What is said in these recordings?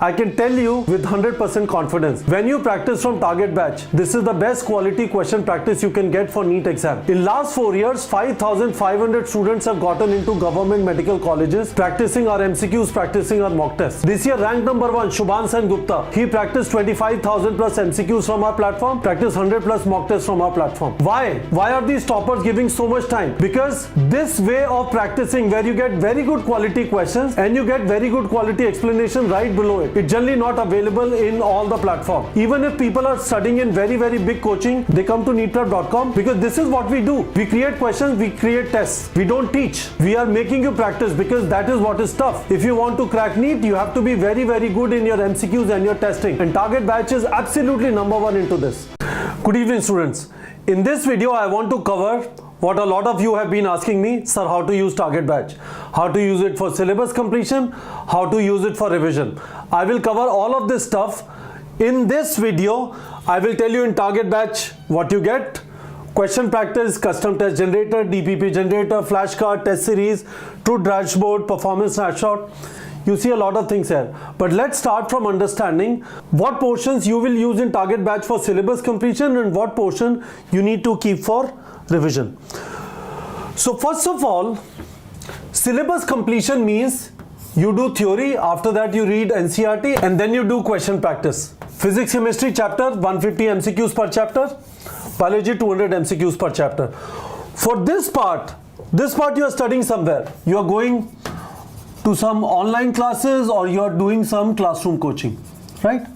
I can tell you with 100% confidence, when you practice from target batch, this is the best quality question practice you can get for NEET exam. In last 4 years, 5,500 students have gotten into government medical colleges practicing our MCQs, practicing our mock tests. This year, rank number 1, Shubhan Sen Gupta. He practiced 25,000 plus MCQs from our platform, practiced 100 plus mock tests from our platform. Why? Why are these toppers giving so much time? Because this way of practicing, where you get very good quality questions and you get very good quality explanation right below it, it's generally not available in all the platform. Even if people are studying in very big coaching, they come to neetprep.com because this is what we do. We create questions, we create tests. We don't teach. We are making you practice because that is what is tough. If you want to crack NEET, you have to be very good in your MCQs and your testing. And target batch is absolutely number 1 into this. Good evening, students. In this video, I want to cover what a lot of you have been asking me, sir, how to use target batch, how to use it for syllabus completion, how to use it for revision. I will cover all of this stuff. In this video, I will tell you in target batch what you get: question practice, custom test generator, DPP generator, flashcard, test series, truth dashboard, performance snapshot. You see a lot of things here. But let's start from understanding what portions you will use in target batch for syllabus completion and what portion you need to keep for revision. So first of all, syllabus completion means you do theory, after that you read NCERT, and then you do question practice. Physics, chemistry chapter, 150 MCQs per chapter. Biology, 200 MCQs per chapter. For this part you are studying somewhere. You are going to some online classes or you are doing some classroom coaching, right?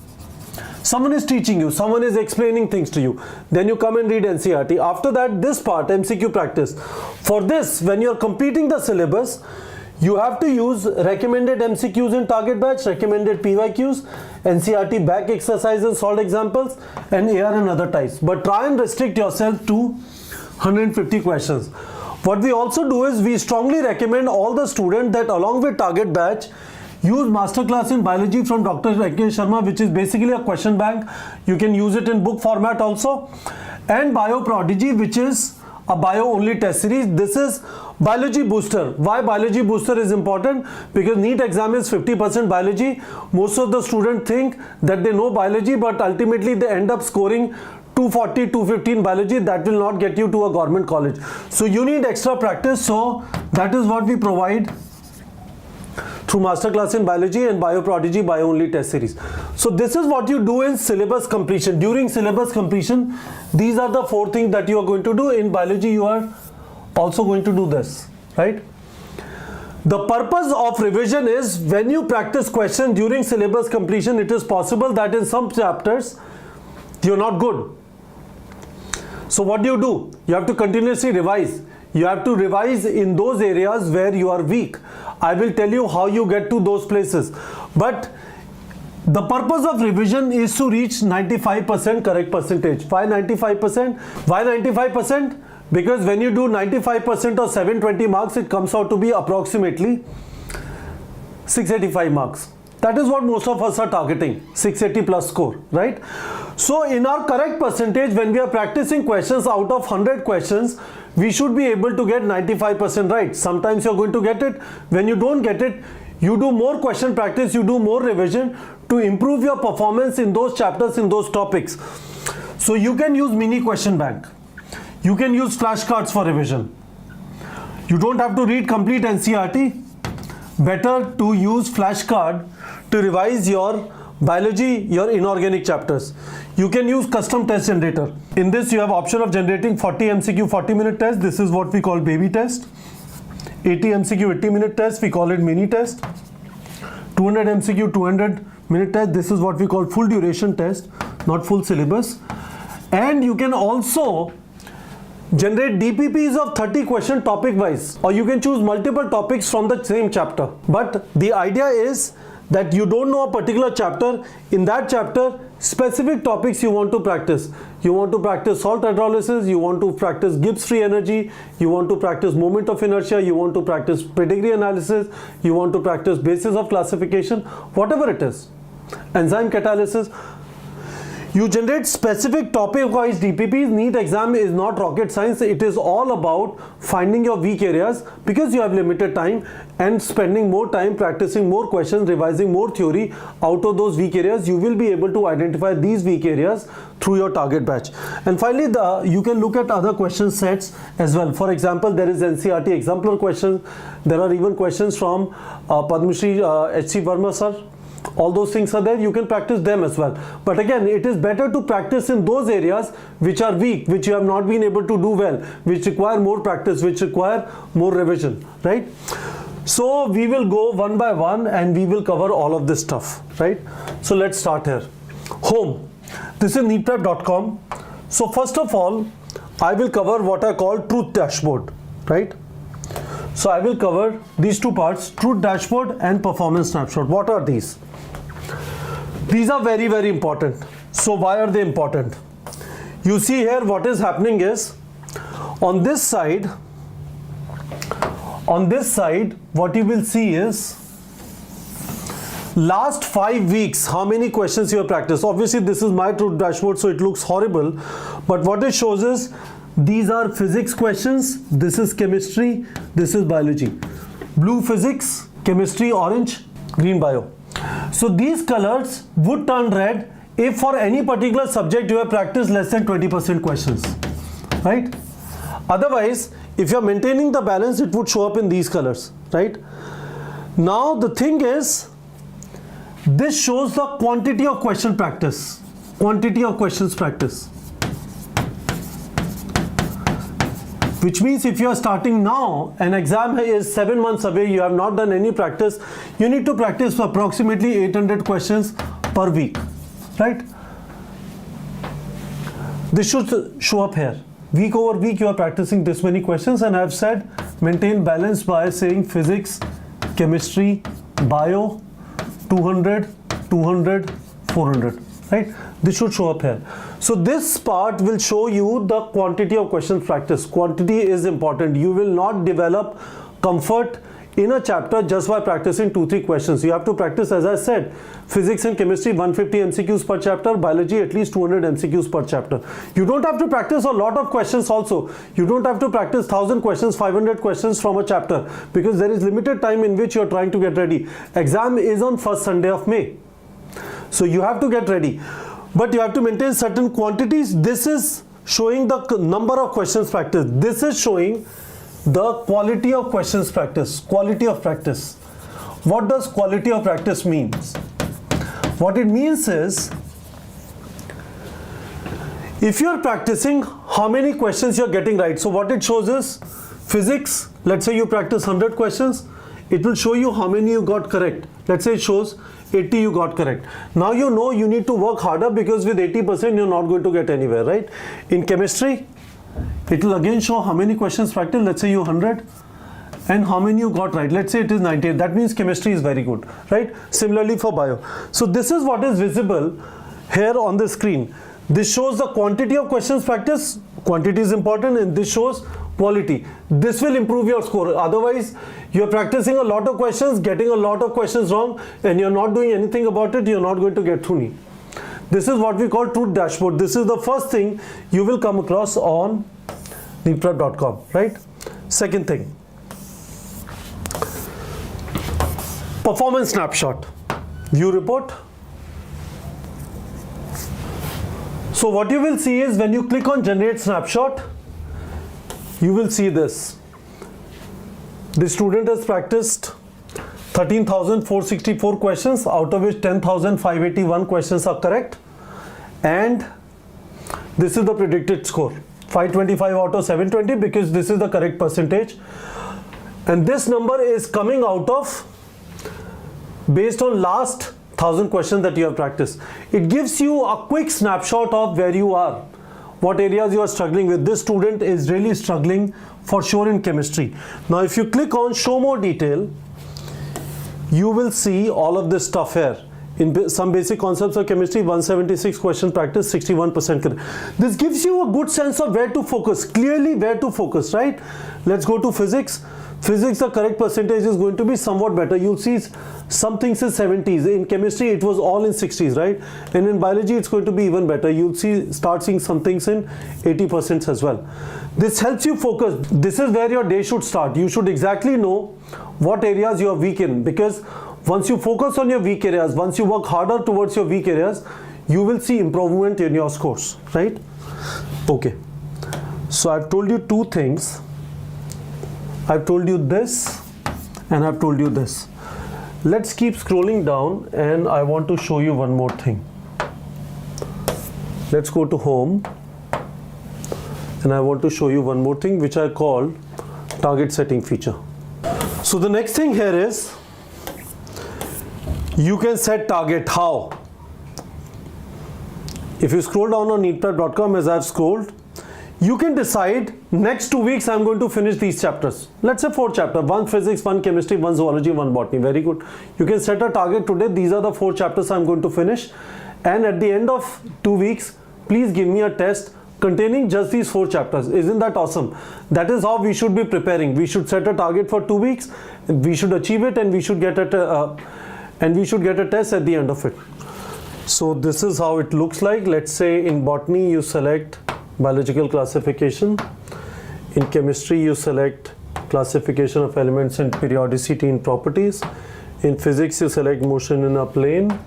Someone is teaching you, someone is explaining things to you. Then you come and read NCERT. After that, this part, MCQ practice. For this, when you are completing the syllabus, you have to use recommended MCQs in target batch, recommended PYQs, NCERT back exercises and solved examples, and AR and other types. But try and restrict yourself to 150 questions. What we also do is we strongly recommend all the students that along with target batch, use masterclass in biology from Dr. Rakesh Sharma, which is basically a question bank. You can use it in book format also. And Bio Prodigy, which is a bio only test series. This is biology booster. Why biology booster is important? Because NEET exam is 50% biology. Most of the students think that they know biology, but ultimately they end up scoring 240, 215 biology. That will not get you to a government college. So you need extra practice. So that is what we provide through masterclass in biology and Bio Prodigy bio only test series. So this is what you do in syllabus completion. During syllabus completion, these are the 4 things that you are going to do. In biology, you are also going to do this, right? The purpose of revision is when you practice questions during syllabus completion, it is possible that in some chapters you're not good. So what do? You have to continuously revise. You have to revise in those areas where you are weak. I will tell you how you get to those places. But the purpose of revision is to reach 95% correct percentage. Why 95%? Why 95%? Because when you do 95% or 720 marks, it comes out to be approximately 685 marks. That is what most of us are targeting, 680 plus score, right? So in our correct percentage, when we are practicing questions out of 100 questions, we should be able to get 95% right. Sometimes you're going to get it. When you don't get it, you do more question practice, you do more revision to improve your performance in those chapters, in those topics. So you can use mini question bank. You can use flashcards for revision. You don't have to read complete NCERT. Better to use flashcard to revise your biology, your inorganic chapters. You can use custom test generator. In this, you have option of generating 40 MCQ 40-minute test. This is what we call baby test. 80 MCQ 80-minute test, we call it mini test. 200 MCQ 200-minute test, this is what we call full duration test, not full syllabus. And you can also generate DPPs of 30 question topic wise, or you can choose multiple topics from the same chapter. But the idea is that you don't know a particular chapter. In that chapter, specific topics you want to practice. You want to practice salt hydrolysis, you want to practice Gibbs free energy, you want to practice moment of inertia, you want to practice pedigree analysis, you want to practice basis of classification, whatever it is, enzyme catalysis. You generate specific topic wise DPPs. NEET exam is not rocket science. It is all about finding your weak areas, because you have limited time, and spending more time practicing more questions, revising more theory out of those weak areas. You will be able to identify these weak areas through your target batch. And finally, you can look at other question sets as well. For example, there is NCERT exemplar questions. There are even questions from Padma Shri H.C. Verma sir. All those things are there. You can practice them as well. But again, it is better to practice in those areas which are weak, which you have not been able to do well, which require more practice, which require more revision, right? So we will go one by one and we will cover all of this stuff, right? So let's start here. Home. This is neetprep.com. So first of all, I will cover what I call truth dashboard, right? So I will cover these two parts, truth dashboard and performance snapshot. What are these? These are very, very important. So why are they important? You see here what is happening is, on this side, what you will see is last 5 weeks, how many questions you have practiced. Obviously this is my truth dashboard, so it looks horrible, but what it shows is these are physics questions, this is chemistry, this is biology. Blue physics, chemistry orange, green bio. So these colors would turn red if for any particular subject you have practiced less than 20% questions, right? Otherwise, if you are maintaining the balance, it would show up in these colors, right? Now the thing is, this shows the quantity of question practice, quantity of questions practice. Which means if you are starting now, an exam is 7 months away, you have not done any practice, you need to practice approximately 800 questions per week, right? This should show up here. Week over week you are practicing this many questions, and I have said maintain balance by saying physics, chemistry, bio, 200, 200, 400, right? This should show up here. So this part will show you the quantity of questions practice. Quantity is important. You will not develop comfort in a chapter just by practicing 2-3 questions. You have to practice, as I said, physics and chemistry 150 MCQs per chapter, biology at least 200 MCQs per chapter. You don't have to practice a lot of questions also. You don't have to practice 1000 questions, 500 questions from a chapter, because there is limited time in which you are trying to get ready. Exam is on first Sunday of May. So you have to get ready. But you have to maintain certain quantities. This is showing the number of questions practiced. This is showing the quality of questions practice, quality of practice. What does quality of practice means? What it means is, if you are practicing, how many questions you are getting right. So what it shows is physics, let's say you practice 100 questions, it will show you how many you got correct. Let's say it shows 80 you got correct. Now you know you need to work harder, because with 80% you're not going to get anywhere, right? In chemistry, it will again show how many questions practiced. Let's say you 100, and how many you got right. Let's say it is 98. That means chemistry is very good, right? Similarly for bio. So this is what is visible here on the screen. This shows the quantity of questions practiced. Quantity is important, and this shows quality. This will improve your score. Otherwise, you're practicing a lot of questions, getting a lot of questions wrong, and you're not doing anything about it, you're not going to get through NEET. This is what we call truth dashboard. This is the first thing you will come across on neetprep.com, right? Second thing, performance snapshot, view report. So what you will see is, when you click on generate snapshot, you will see this. The student has practiced 13,464 questions, out of which 10,581 questions are correct, and this is the predicted score, 525 out of 720, because this is the correct percentage, and this number is coming out of based on last 1000 questions that you have practiced. It gives you a quick snapshot of where you are, what areas you are struggling with. This student is really struggling for sure in chemistry. Now if you click on show more detail, you will see all of this stuff here. In some basic concepts of chemistry, 176 question practice, 61% correct. This gives you a good sense of where to focus, clearly where to focus, right? Let's go to physics. Physics, the correct percentage is going to be somewhat better. You'll see some things in 70s. In chemistry, it was all in 60s, right? And in biology, it's going to be even better. You'll start seeing some things in 80% as well. This helps you focus. This is where your day should start. You should exactly know what areas you are weak in, because once you focus on your weak areas, once you work harder towards your weak areas, you will see improvement in your scores, right? Okay. So I've told you two things. I've told you this and I've told you this. Let's keep scrolling down and I want to show you one more thing. Let's go to home and I want to show you one more thing which I call target setting feature. So the next thing here is you can set target. How? If you scroll down on neetprep.com as I've scrolled, you can decide next 2 weeks I'm going to finish these chapters. Let's say 4 chapters, 1 physics, 1 chemistry, 1 zoology, 1 botany. Very good. You can set a target today. These are the 4 chapters I'm going to finish. And at the end of 2 weeks, please give me a test containing just these 4 chapters. Isn't that awesome? That is how we should be preparing. We should set a target for 2 weeks. We should achieve it and we should get a test at the end of it. So this is how it looks like. Let's say in botany you select biological classification. In chemistry you select classification of elements and periodicity in properties. In physics you select motion in a plane.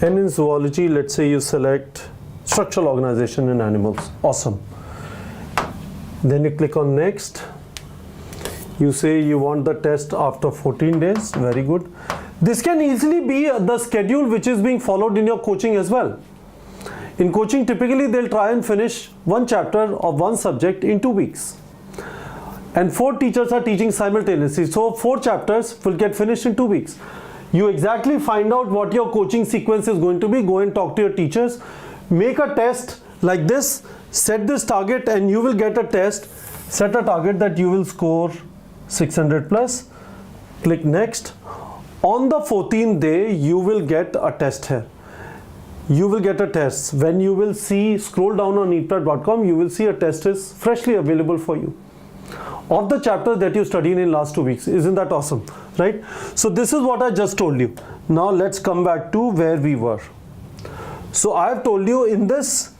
And in zoology, let's say you select structural organization in animals. Awesome. Then you click on next. You say you want the test after 14 days. Very good. This can easily be the schedule which is being followed in your coaching as well. In coaching, typically they'll try and finish 1 chapter of 1 subject in 2 weeks. And 4 teachers are teaching simultaneously. So 4 chapters will get finished in 2 weeks. You exactly find out what your coaching sequence is going to be. Go and talk to your teachers. Make a test like this. Set this target and you will get a test. Set a target that you will score 600 plus. Click next. On the 14th day, you will get a test here. You will get a test. When you will see, scroll down on neetprep.com, you will see a test is freshly available for you of the chapters that you studied in last 2 weeks. Isn't that awesome, right? So this is what I just told you. Now let's come back to where we were. So I have told you in this,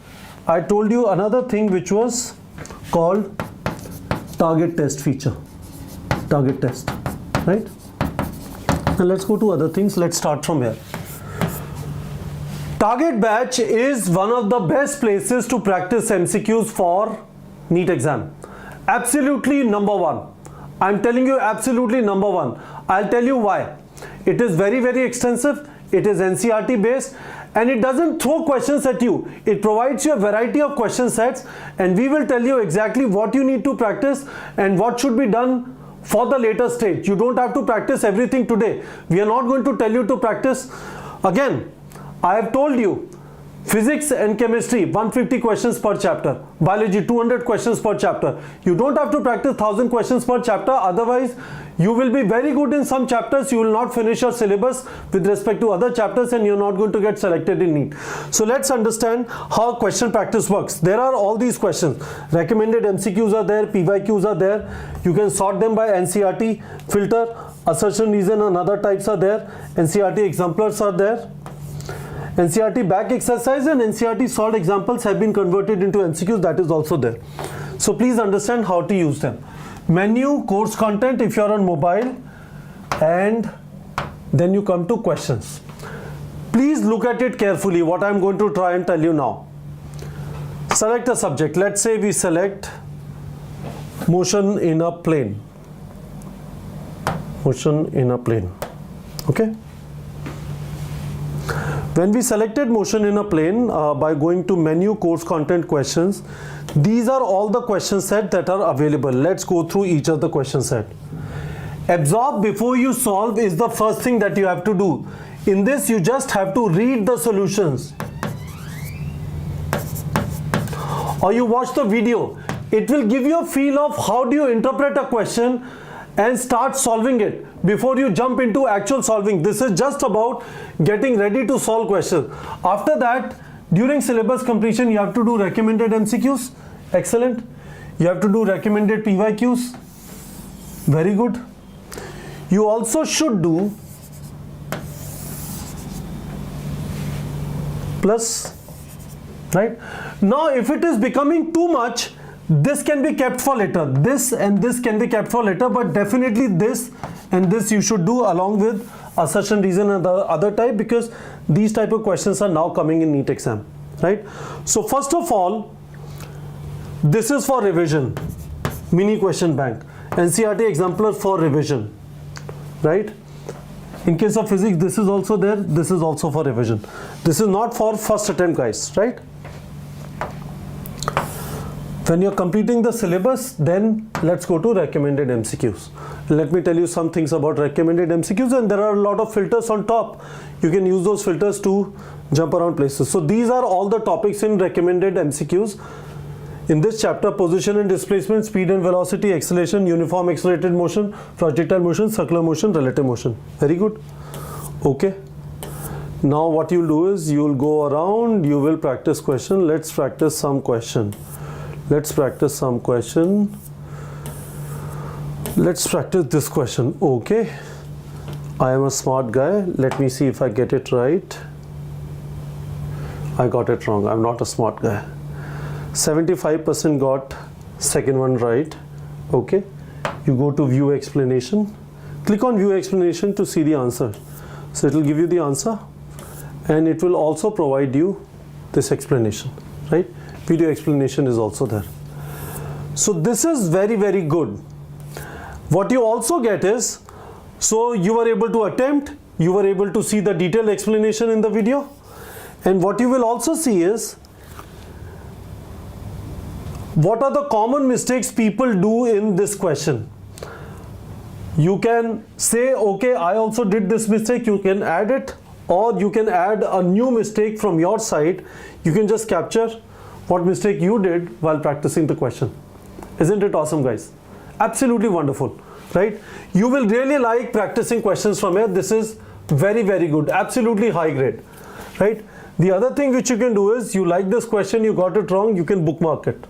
I told you another thing which was called target test feature. Target test, right? Now let's go to other things. Let's start from here. Target batch is one of the best places to practice MCQs for NEET exam. Absolutely number 1. I'm telling you absolutely number 1. I'll tell you why. It is very, very extensive. It is NCERT based and it doesn't throw questions at you. It provides you a variety of question sets and we will tell you exactly what you need to practice and what should be done for the later stage. You don't have to practice everything today. We are not going to tell you to practice. Again, I have told you physics and chemistry 150 questions per chapter, biology 200 questions per chapter. You don't have to practice 1000 questions per chapter, otherwise you will be very good in some chapters, you will not finish your syllabus with respect to other chapters and you're not going to get selected in NEET. So let's understand how question practice works. There are all these questions. Recommended MCQs are there, PYQs are there. You can sort them by NCERT, filter, assertion, reason and other types are there. NCERT exemplars are there. NCERT back exercise and NCERT solved examples have been converted into MCQs, that is also there. So please understand how to use them. Menu, course content if you are on mobile, and then you come to questions. Please look at it carefully, what I am going to try and tell you now. Select a subject. Let's say we select motion in a plane. Motion in a plane. Okay. When we selected motion in a plane by going to menu, course content, questions, these are all the question set that are available. Let's go through each of the question set. Absorb before you solve is the first thing that you have to do. In this, you just have to read the solutions. Or you watch the video. It will give you a feel of how do you interpret a question and start solving it before you jump into actual solving. This is just about getting ready to solve questions. After that, during syllabus completion, you have to do recommended MCQs. Excellent. You have to do recommended PYQs. Very good. You also should do plus, right? Now if it is becoming too much, this can be kept for later. This and this can be kept for later, but definitely this and this you should do along with assertion, reason and the other type, because these type of questions are now coming in NEET exam, right? So first of all, this is for revision, mini question bank, NCERT exemplar for revision, right? In case of physics, this is also there, this is also for revision. This is not for first attempt, guys, right? When you're completing the syllabus, then let's go to recommended MCQs. Let me tell you some things about recommended MCQs, and there are a lot of filters on top. You can use those filters to jump around places. So these are all the topics in recommended MCQs. In this chapter, position and displacement, speed and velocity, acceleration, uniform accelerated motion, projectile motion, circular motion, relative motion. Very good. Okay. Now what you'll do is you'll go around, you will practice question. Let's practice some question. Let's practice some question. Let's practice this question. Okay. I am a smart guy. Let me see if I get it right. I got it wrong. I'm not a smart guy. 75% got second one right. Okay. You go to view explanation. Click on view explanation to see the answer. So it will give you the answer, and it will also provide you this explanation, right? Video explanation is also there. So this is very, very good. What you also get is, so you were able to attempt, you were able to see the detailed explanation in the video, and what you will also see is what are the common mistakes people do in this question. You can say, okay, I also did this mistake, you can add it, or you can add a new mistake from your side. You can just capture what mistake you did while practicing the question. Isn't it awesome, guys? Absolutely wonderful, right? You will really like practicing questions from here. This is very, very good, absolutely high grade, right? The other thing which you can do is, you like this question, you got it wrong, you can bookmark it,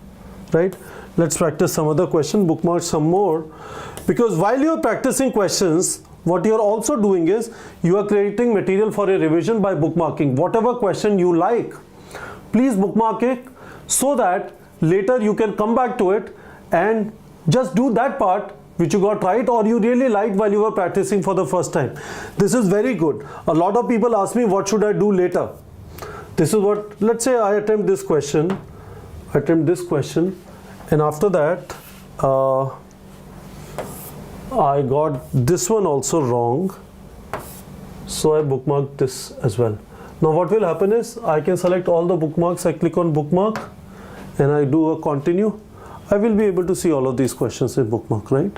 right? Let's practice some other question, bookmark some more, because while you're practicing questions, what you're also doing is you are creating material for a revision by bookmarking. Whatever question you like, please bookmark it so that later you can come back to it and just do that part which you got right or you really liked while you were practicing for the first time. This is very good. A lot of people ask me, what should I do later? This is what, let's say I attempt this question, and after that I got this one also wrong, so I bookmarked this as well. Now what will happen is, I can select all the bookmarks, I click on bookmark and I do a continue. I will be able to see all of these questions in bookmark, right?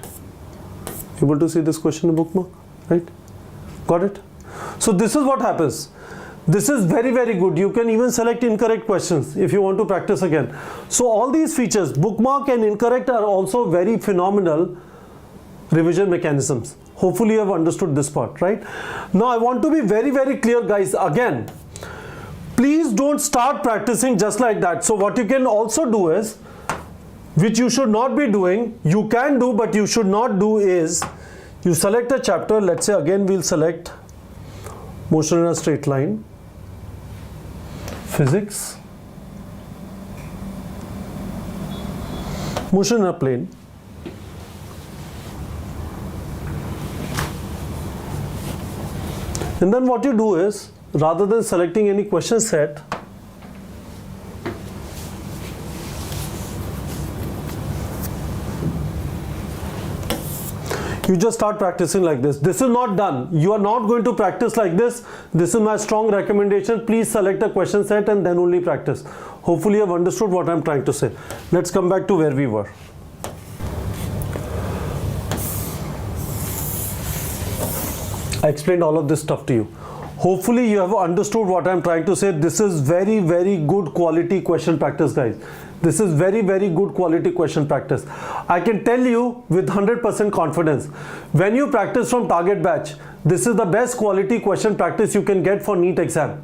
Able to see this question in bookmark, right? Got it? So this is what happens. This is very, very good. You can even select incorrect questions if you want to practice again. So all these features, bookmark and incorrect, are also very phenomenal revision mechanisms. Hopefully you have understood this part, right? Now I want to be very, very clear, guys. Again, please don't start practicing just like that. So what you can also do is, which you should not be doing, you can do but you should not do, is you select a chapter. Let's say again we'll select motion in a straight line, physics, motion in a plane, and then what you do is, rather than selecting any question set, you just start practicing like this. This is not done. You are not going to practice like this. This is my strong recommendation. Please select a question set and then only practice. Hopefully you have understood what I'm trying to say. Let's come back to where we were. I explained all of this stuff to you. Hopefully you have understood what I'm trying to say. This is very, very good quality question practice, guys. This is very, very good quality question practice. I can tell you with 100% confidence, when you practice from target batch, this is the best quality question practice you can get for NEET exam.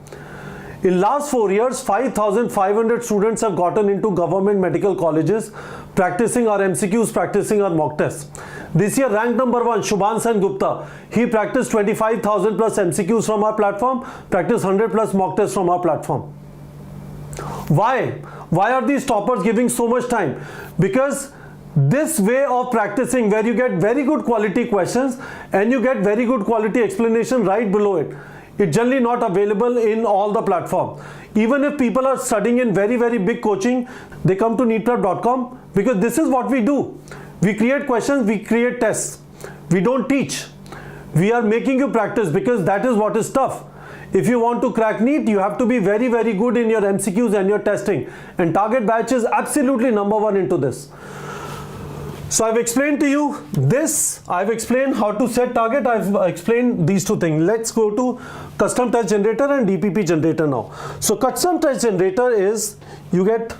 In last 4 years, 5,500 students have gotten into government medical colleges practicing our MCQs, practicing our mock tests. This year rank number 1, Shubhan Sen Gupta. He practiced 25,000 plus MCQs from our platform, practiced 100 plus mock tests from our platform. Why? Why are these toppers giving so much time? Because this way of practicing, where you get very good quality questions and you get very good quality explanation right below it, it's generally not available in all the platforms. Even if people are studying in very, very big coaching, they come to neetprep.com because this is what we do. We create questions, we create tests. We don't teach. We are making you practice because that is what is tough. If you want to crack NEET, you have to be very, very good in your MCQs and your testing. And Target Batch is absolutely number 1 into this. So I've explained to you this. I've explained how to set target. I've explained these two things. Let's go to custom test generator and DPP generator now. So custom test generator is, you get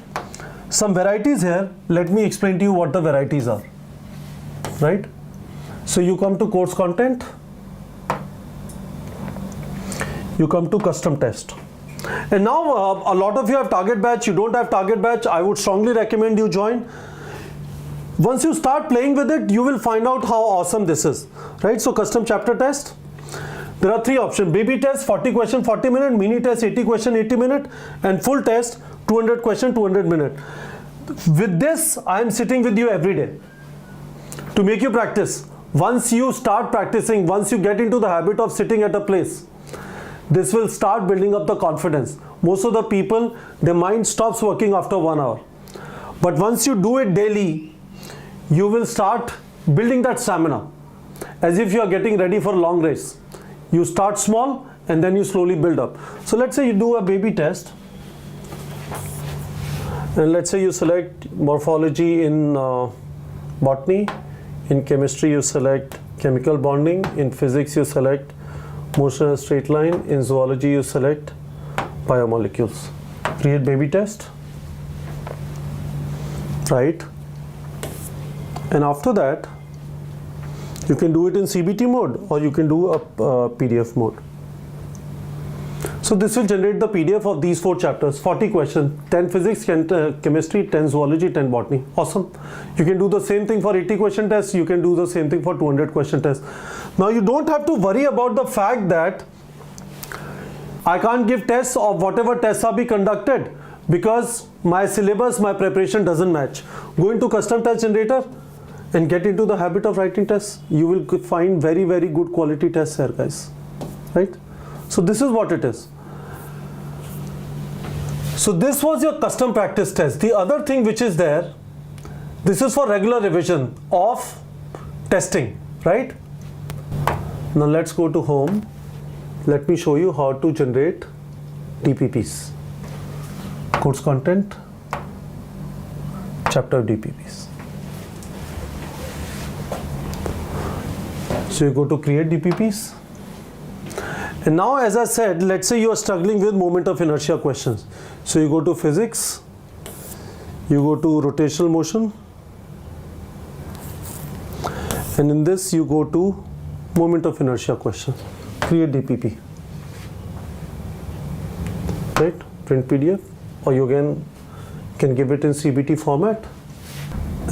some varieties here. Let me explain to you what the varieties are. Right? So you come to course content. You come to custom test. And now a lot of you have target batch. You don't have target batch. I would strongly recommend you join. Once you start playing with it, you will find out how awesome this is, right? So custom chapter test, there are 3 options: baby test 40 question 40 minute, mini test 80 question 80 minute, and full test 200 question 200 minute. With this, I am sitting with you every day to make you practice. Once you start practicing, once you get into the habit of sitting at a place, this will start building up the confidence. Most of the people, their mind stops working after 1 hour. But once you do it daily, you will start building that stamina as if you are getting ready for a long race. You start small and then you slowly build up. So let's say you do a baby test, and let's say you select morphology in botany, in chemistry you select chemical bonding, in physics you select motion in a straight line, in zoology you select biomolecules. Create baby test, right? And after that, you can do it in CBT mode or you can do a PDF mode. So this will generate the PDF of these 4 chapters, 40 questions, 10 physics, 10 chemistry, 10 zoology, 10 botany. Awesome. You can do the same thing for 80 question tests. You can do the same thing for 200 question tests. Now you don't have to worry about the fact that I can't give tests of whatever tests are being conducted because my syllabus, my preparation doesn't match. Go into custom test generator and get into the habit of writing tests. You will find very, very good quality tests here, guys. Right? So this is what it is. So this was your custom practice test. The other thing which is there, this is for regular revision of testing, right? Now let's go to home. Let me show you how to generate DPPs. Course content, chapter DPPs. So you go to create DPPs. And now, as I said, let's say you are struggling with moment of inertia questions. So you go to physics, you go to rotational motion, and in this you go to moment of inertia question. Create DPP. Right? Print PDF, or you can give it in CBT format,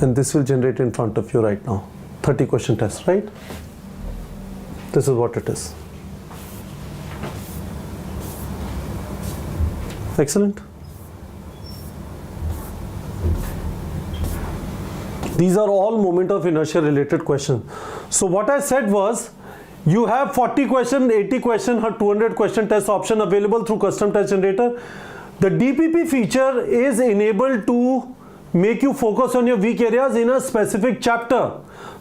and this will generate in front of you right now. 30 question test, right? This is what it is. Excellent. These are all moment of inertia related questions. So what I said was, you have 40 question, 80 question, or 200 question test option available through custom test generator. The DPP feature is enabled to make you focus on your weak areas in a specific chapter,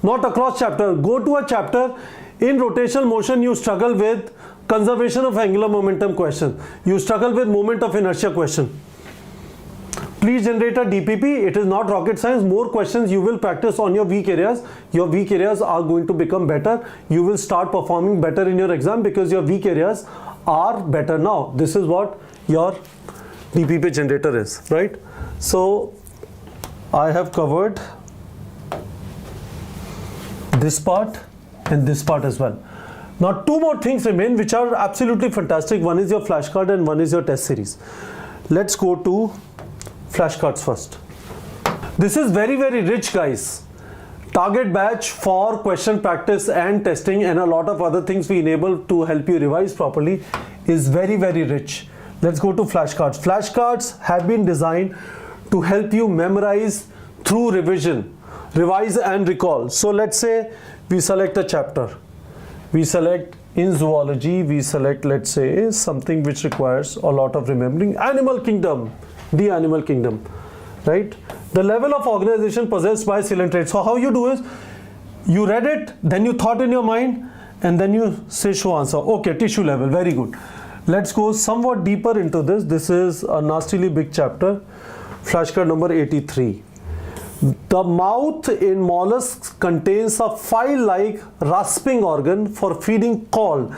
not across chapter. Go to a chapter. In rotational motion, you struggle with conservation of angular momentum question. You struggle with moment of inertia question. Please generate a DPP. It is not rocket science. More questions you will practice on your weak areas. Your weak areas are going to become better. You will start performing better in your exam because your weak areas are better now. This is what your DPP generator is, right? So I have covered this part and this part as well. Now 2 more things remain which are absolutely fantastic. One is your flashcard and one is your test series. Let's go to flashcards first. This is very, very rich, guys. target batch for question practice and testing and a lot of other things we enable to help you revise properly is very, very rich. Let's go to flashcards. Flashcards have been designed to help you memorize through revision, revise and recall. So let's say we select a chapter. We select in zoology, we select, let's say, something which requires a lot of remembering. Animal kingdom, the animal kingdom, right? The level of organization possessed by silent traits. So how you do is, you read it, then you thought in your mind, and then you say show answer. Okay, tissue level, very good. Let's go somewhat deeper into this. This is a nastily big chapter. Flashcard number 83. The mouth in mollusks contains a file-like rasping organ for feeding called.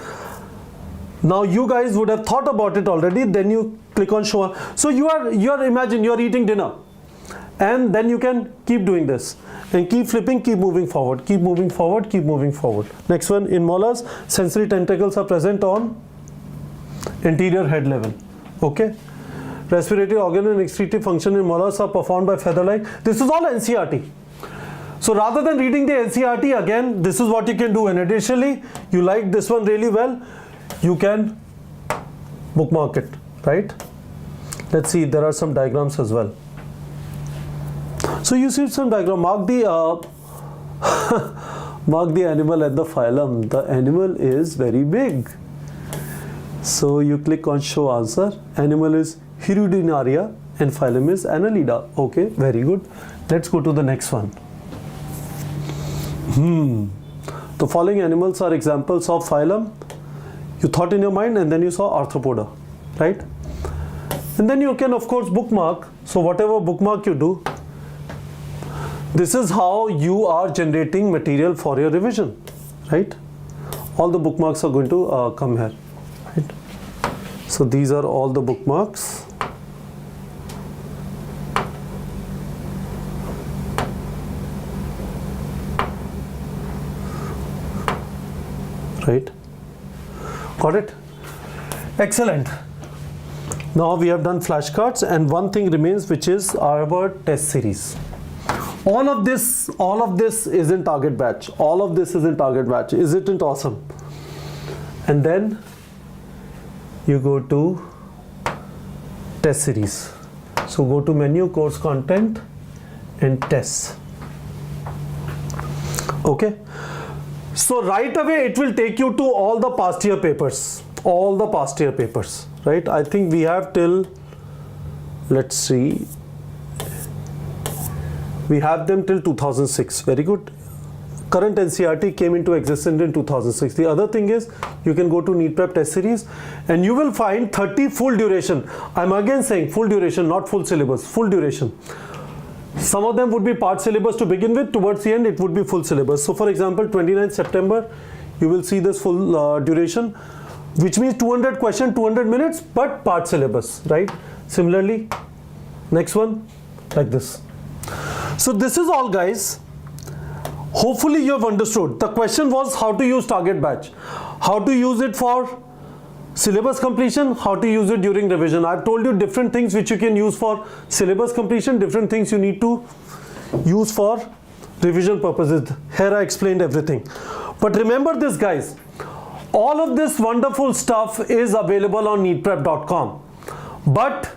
Now you guys would have thought about it already. Then you click on show. So imagine you're eating dinner, and then you can keep doing this and keep flipping, keep moving forward, keep moving forward, keep moving forward. Next one, in mollusks, sensory tentacles are present on anterior head level. Okay. Respiratory organ and excretive function in mollusks are performed by feather-like. This is all NCERT. So rather than reading the NCERT again, this is what you can do. And additionally, you like this one really well, you can bookmark it, right? Let's see, there are some diagrams as well. So you see some diagram, mark the mark the animal and the phylum. The animal is very big. So you click on show answer. Animal is Hirudinaria and phylum is Annelida. Okay, very good. Let's go to the next one. The following animals are examples of phylum. You thought in your mind and then you saw Arthropoda, right? And then you can of course bookmark. So whatever bookmark you do, this is how you are generating material for your revision, right? All the bookmarks are going to come here, right? So these are all the bookmarks. Right? Got it? Excellent. Now we have done flashcards and one thing remains, which is our test series. All of this is in target batch. All of this is in target batch. Isn't it awesome? And then you go to test series. So go to menu, course content and tests. Okay. So right away it will take you to all the past year papers. All the past year papers. Right? I think we have till, let's see, we have them till 2006. Very good. Current NCERT came into existence in 2006. The other thing is, you can go to NEET Prep test series and you will find 30 full duration. I'm again saying full duration, not full syllabus, full duration. Some of them would be part syllabus to begin with. Towards the end, it would be full syllabus. So for example, 29th September, you will see this full duration, which means 200 question, 200 minutes, but part syllabus, right? Similarly, next one, like this. So this is all, guys. Hopefully you have understood. The question was how to use target batch, how to use it for syllabus completion, how to use it during revision. I've told you different things which you can use for syllabus completion, different things you need to use for revision purposes. Here I explained everything. But remember this, guys, all of this wonderful stuff is available on neetprep.com. But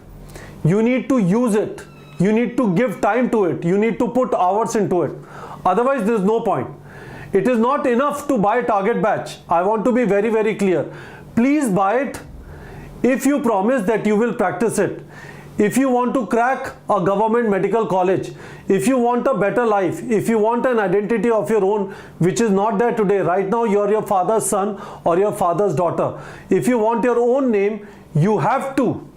you need to use it. You need to give time to it. You need to put hours into it. Otherwise, there is no point. It is not enough to buy target batch. I want to be very, very clear. Please buy it if you promise that you will practice it. If you want to crack a government medical college, if you want a better life, if you want an identity of your own, which is not there today. Right now, you are your father's son or your father's daughter. If you want your own name, you have to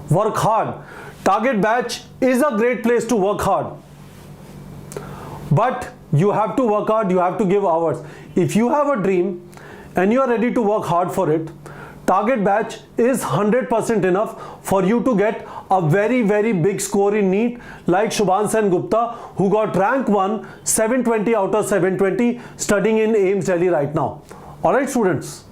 work hard. Target batch is a great place to work hard. But you have to work hard, you have to give hours. If you have a dream and you are ready to work hard for it, target batch is 100% enough for you to get a very, very big score in NEET, like Shubhan Sen Gupta, who got rank 1, 720 out of 720, studying in AIIMS Delhi right now. Alright, students.